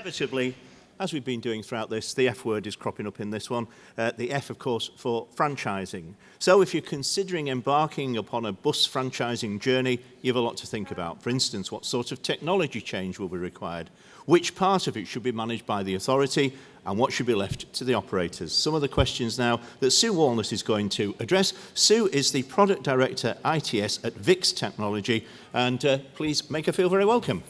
inevitably, as we've been doing throughout this, the F word is cropping up in this one. The F, of course, for franchising. So if you're considering embarking upon a bus franchising journey, you have a lot to think about. For instance, what sort of technology change will be required? Which part of it should be managed by the authority? And what should be left to the operators? Some of the questions now that Sue Walnut is going to address. Sue is the Product Director ITS at Vix Technology, and please make her feel very welcome.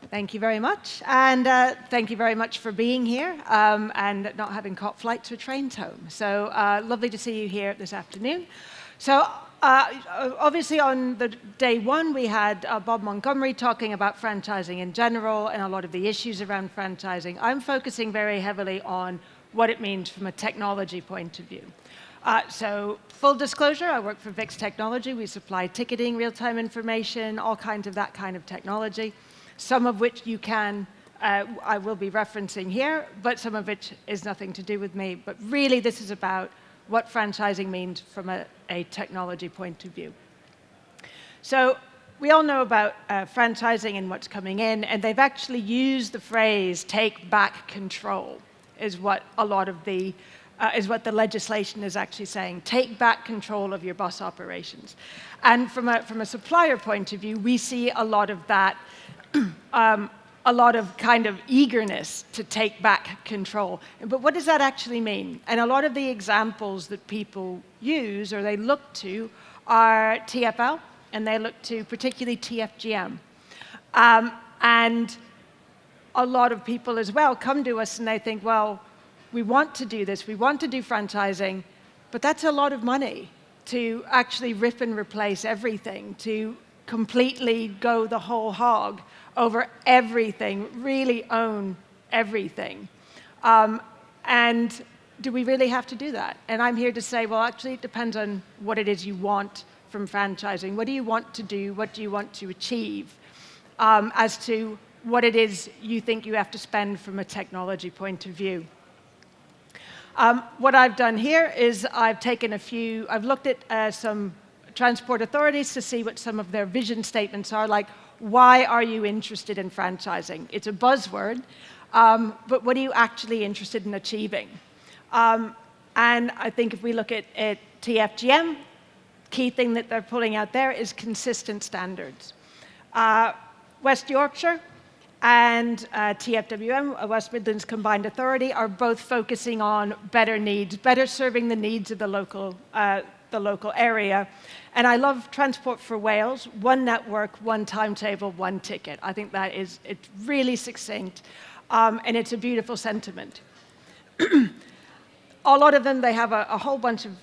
Thank you very much, and thank you very much for being here and not having caught flights or trains home. So lovely to see you here this afternoon. So obviously on the day one, we had Bob Montgomery talking about franchising in general and a lot of the issues around franchising. I'm focusing very heavily on what it means from a technology point of view. So full disclosure, I work for Vix Technology. We supply ticketing, real-time information, all kinds of that kind of technology. Some of which you can, I will be referencing here, but some of which is nothing to do with me. But really, this is about what franchising means from a technology point of view. So we all know about franchising and what's coming in, and they've actually used the phrase "take back control" is what a lot of the is what the legislation is actually saying. Take back control of your bus operations. And from a supplier point of view, we see a lot of that. A lot of kind of eagerness to take back control. But what does that actually mean? And a lot of the examples that people use or they look to are TfL, and they look to particularly TFGM. And a lot of people as well come to us and they think, well, we want to do this, we want to do franchising, but that's a lot of money to actually rip and replace everything, to completely go the whole hog over everything, really own everything. And do we really have to do that? And I'm here to say, well, actually, it depends on what it is you want from franchising. What do you want to do? What do you want to achieve? As to what it is you think you have to spend from a technology point of view. What I've done here is I've looked at some transport authorities to see what some of their vision statements are, like, why are you interested in franchising? It's a buzzword, but what are you actually interested in achieving? And I think if we look at TFGM, key thing that they're pulling out there is consistent standards. West Yorkshire and TFWM, West Midlands Combined Authority, are both focusing on better needs, better serving the needs of the local area. And I love Transport for Wales, one network, one timetable, one ticket. I think it's really succinct, and it's a beautiful sentiment. A lot of them, they have a whole bunch of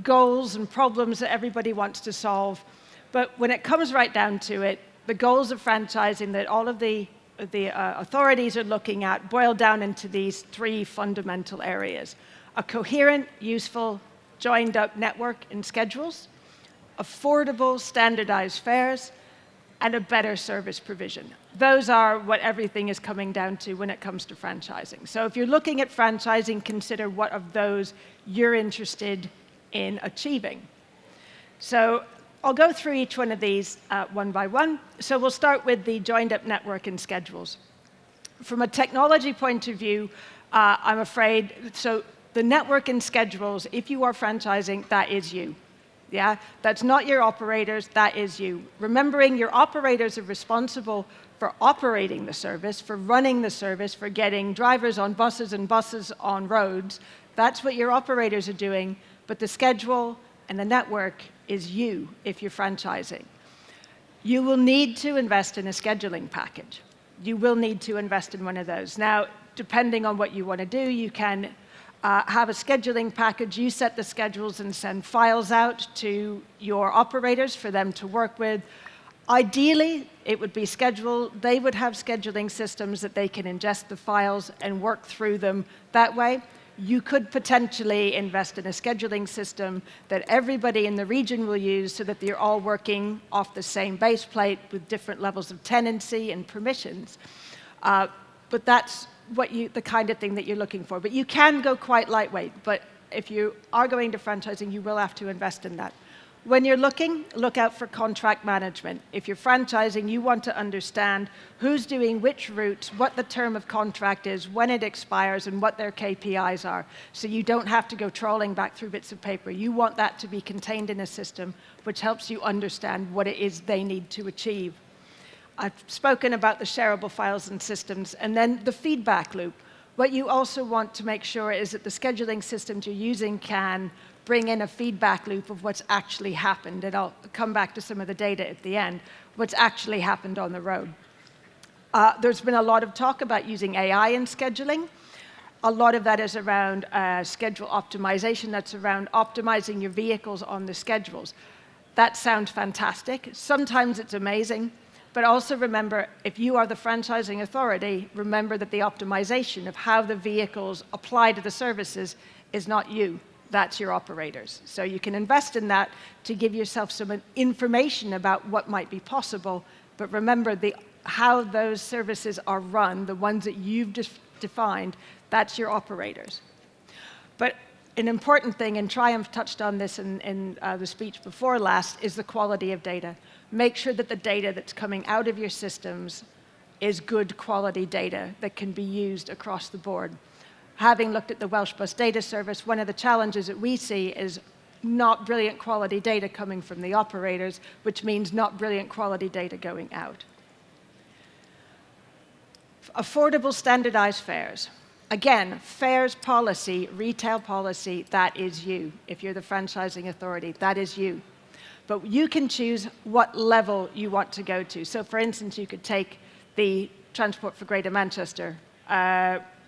goals and problems that everybody wants to solve. But when it comes right down to it, the goals of franchising that all of the authorities are looking at boil down into these three fundamental areas: a coherent, useful, joined-up network and schedules, affordable, standardized fares, and a better service provision. Those are what everything is coming down to when it comes to franchising. So if you're looking at franchising, consider what of those you're interested in achieving. So I'll go through each one of these one by one. So we'll start with the joined-up network and schedules. From a technology point of view, I'm afraid, so the network and schedules, if you are franchising, that is you. Yeah? That's not your operators, that is you. Remembering your operators are responsible for operating the service, for running the service, for getting drivers on buses and buses on roads. That's what your operators are doing, but the schedule and the network is you if you're franchising. You will need to invest in a scheduling package. You will need to invest in one of those. Now, depending on what you want to do, you can have a scheduling package. You set the schedules and send files out to your operators for them to work with. Ideally, it would be scheduled. They would have scheduling systems that they can ingest the files and work through them that way. You could potentially invest in a scheduling system that everybody in the region will use so that they're all working off the same base plate with different levels of tenancy and permissions. But that's the kind of thing that you're looking for. But you can go quite lightweight. But if you are going to franchising, you will have to invest in that. When you're looking, look out for contract management. If you're franchising, you want to understand who's doing which routes, what the term of contract is, when it expires, and what their KPIs are. So you don't have to go trawling back through bits of paper. You want that to be contained in a system which helps you understand what it is they need to achieve. I've spoken about the shareable files and systems, and then the feedback loop. What you also want to make sure is that the scheduling systems you're using can bring in a feedback loop of what's actually happened, and I'll come back to some of the data at the end, what's actually happened on the road. There's been a lot of talk about using AI in scheduling. A lot of that is around schedule optimization. That's around optimizing your vehicles on the schedules. That sounds fantastic. Sometimes it's amazing. But also remember, if you are the franchising authority, remember that the optimization of how the vehicles apply to the services is not you. That's your operators. So you can invest in that to give yourself some information about what might be possible, but remember how those services are run, the ones that you've defined, that's your operators. But an important thing, and Triumph touched on this in the speech before last, is the quality of data. Make sure that the data that's coming out of your systems is good quality data that can be used across the board. Having looked at the Welsh Bus Data Service, one of the challenges that we see is not brilliant quality data coming from the operators, which means not brilliant quality data going out. Affordable standardized fares. Again, fares policy, retail policy, that is you. If you're the franchising authority, that is you. But you can choose what level you want to go to. So for instance, you could take the Transport for Greater Manchester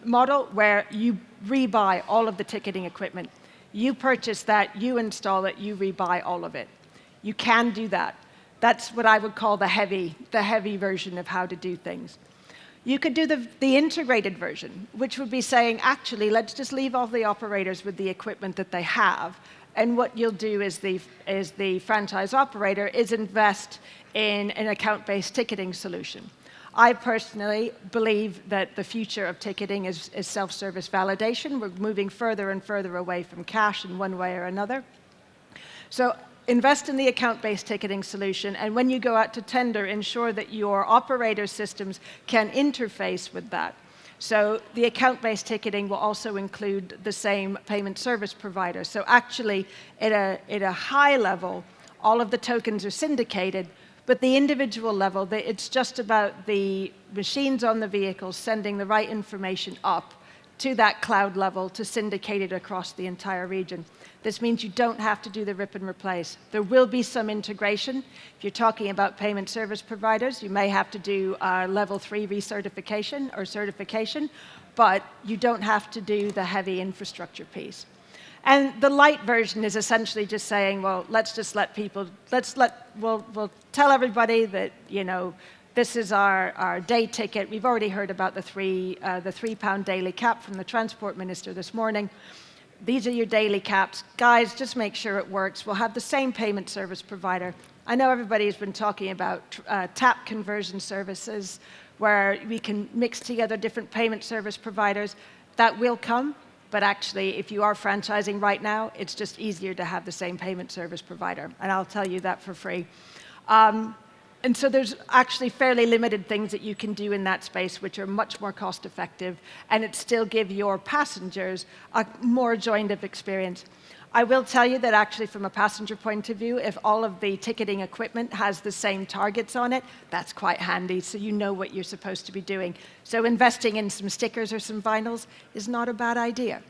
model where you rebuy all of the ticketing equipment. You purchase that, you install it, you rebuy all of it. You can do that. That's what I would call the heavy version of how to do things. You could do the integrated version, which would be saying, actually, let's just leave all the operators with the equipment that they have. And what you'll do as the franchise operator is invest in an account-based ticketing solution. I personally believe that the future of ticketing is self-service validation. We're moving further and further away from cash in one way or another. So invest in the account-based ticketing solution, and when you go out to tender, ensure that your operator systems can interface with that. So the account-based ticketing will also include the same payment service provider. So actually, at a high level, all of the tokens are syndicated, but the individual level, it's just about the machines on the vehicles sending the right information up to that cloud level to syndicate it across the entire region. This means you don't have to do the rip and replace. There will be some integration. If you're talking about payment service providers, you may have to do level 3 recertification or certification, but you don't have to do the heavy infrastructure piece. And the light version is essentially just saying, well, let's just let people, we'll tell everybody that, you know, this is our day ticket. We've already heard about the £3 daily cap from the Transport Minister this morning. These are your daily caps. Guys, just make sure it works. We'll have the same payment service provider. I know everybody's been talking about tap conversion services where we can mix together different payment service providers. That will come. But actually, if you are franchising right now, it's just easier to have the same payment service provider. And I'll tell you that for free. And so there's actually fairly limited things that you can do in that space which are much more cost effective, and it still give your passengers a more joined-up experience. I will tell you that actually from a passenger point of view, if all of the ticketing equipment has the same targets on it, that's quite handy, so you know what you're supposed to be doing. So investing in some stickers or some vinyls is not a bad idea.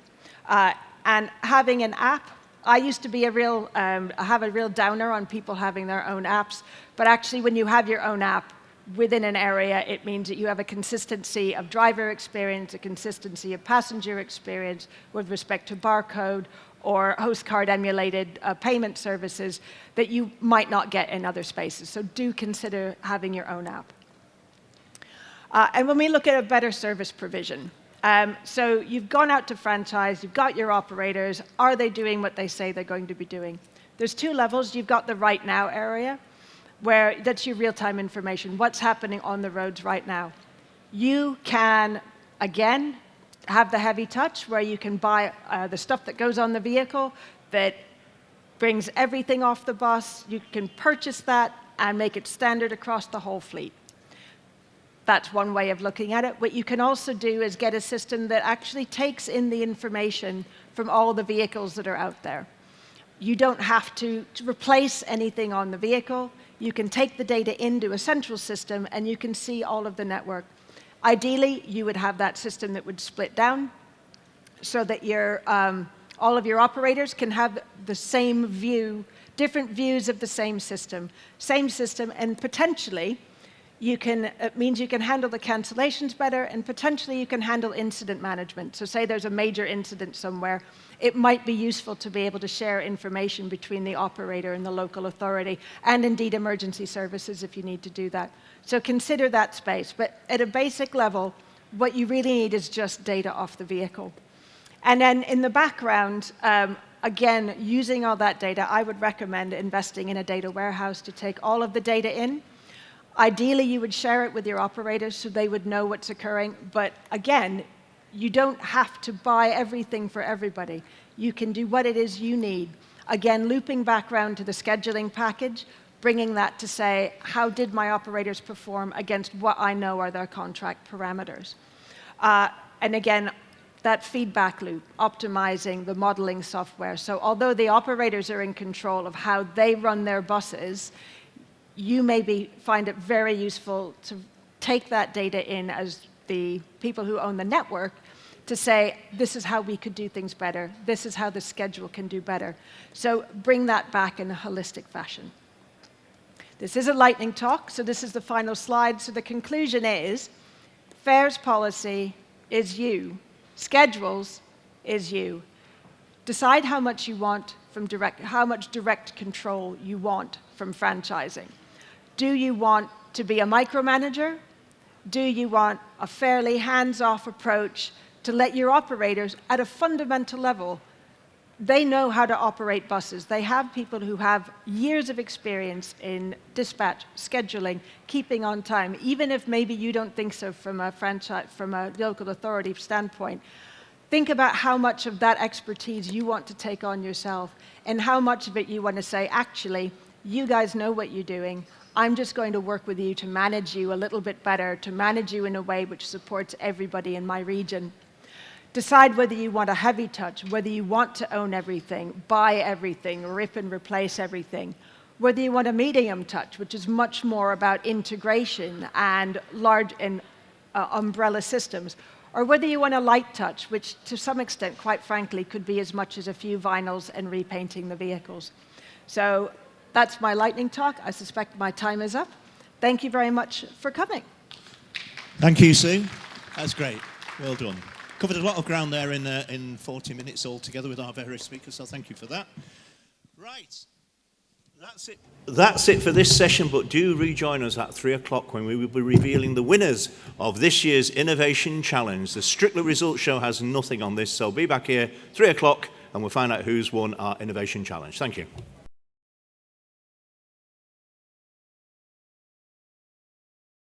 And having an app, I used to be have a real downer on people having their own apps, but actually when you have your own app within an area, it means that you have a consistency of driver experience, a consistency of passenger experience with respect to barcode or host card emulated payment services that you might not get in other spaces. So do consider having your own app. And when we look at a better service provision, so you've gone out to franchise, you've got your operators, are they doing what they say they're going to be doing? There's two levels. You've got the right now area, where that's your real-time information, what's happening on the roads right now. You can, again, have the heavy touch, where you can buy the stuff that goes on the vehicle that brings everything off the bus. You can purchase that and make it standard across the whole fleet. That's one way of looking at it. What you can also do is get a system that actually takes in the information from all the vehicles that are out there. You don't have to replace anything on the vehicle. You can take the data into a central system, and you can see all of the network. Ideally, you would have that system that would split down so that all of your operators can have the same view, different views of the same system, and potentially, it means you can handle the cancellations better, and potentially you can handle incident management. So say there's a major incident somewhere, it might be useful to be able to share information between the operator and the local authority, and indeed emergency services if you need to do that. So consider that space. But at a basic level, what you really need is just data off the vehicle. And then in the background, again, using all that data, I would recommend investing in a data warehouse to take all of the data in. Ideally, you would share it with your operators so they would know what's occurring. But again, you don't have to buy everything for everybody. You can do what it is you need. Again, looping back around to the scheduling package, bringing that to say, how did my operators perform against what I know are their contract parameters? And again, that feedback loop, optimizing the modeling software. So although the operators are in control of how they run their buses, you maybe find it very useful to take that data in as the people who own the network to say, this is how we could do things better. This is how the schedule can do better. So bring that back in a holistic fashion. This is a lightning talk, so this is the final slide. So the conclusion is, fares policy is you. Schedules is you. Decide how much you want from how much direct control you want from franchising. Do you want to be a micromanager? Do you want a fairly hands-off approach to let your operators, at a fundamental level, they know how to operate buses. They have people who have years of experience in dispatch, scheduling, keeping on time, even if maybe you don't think so from a local authority standpoint. Think about how much of that expertise you want to take on yourself and how much of it you want to say, actually, you guys know what you're doing. I'm just going to work with you to manage you a little bit better, to manage you in a way which supports everybody in my region. Decide whether you want a heavy touch, whether you want to own everything, buy everything, rip and replace everything. Whether you want a medium touch, which is much more about integration and large umbrella systems, or whether you want a light touch, which to some extent, quite frankly, could be as much as a few vinyls and repainting the vehicles. So that's my lightning talk. I suspect my time is up. Thank you very much for coming. Thank you, Sue. That's great. Well done. Covered a lot of ground there in 40 minutes altogether with our various speakers, so thank you for that. Right. That's it for this session, but do rejoin us at 3 o'clock when we will be revealing the winners of this year's Innovation Challenge. The Strictly Results Show has nothing on this, so be back here 3 o'clock and we'll find out who's won our Innovation Challenge. Thank you.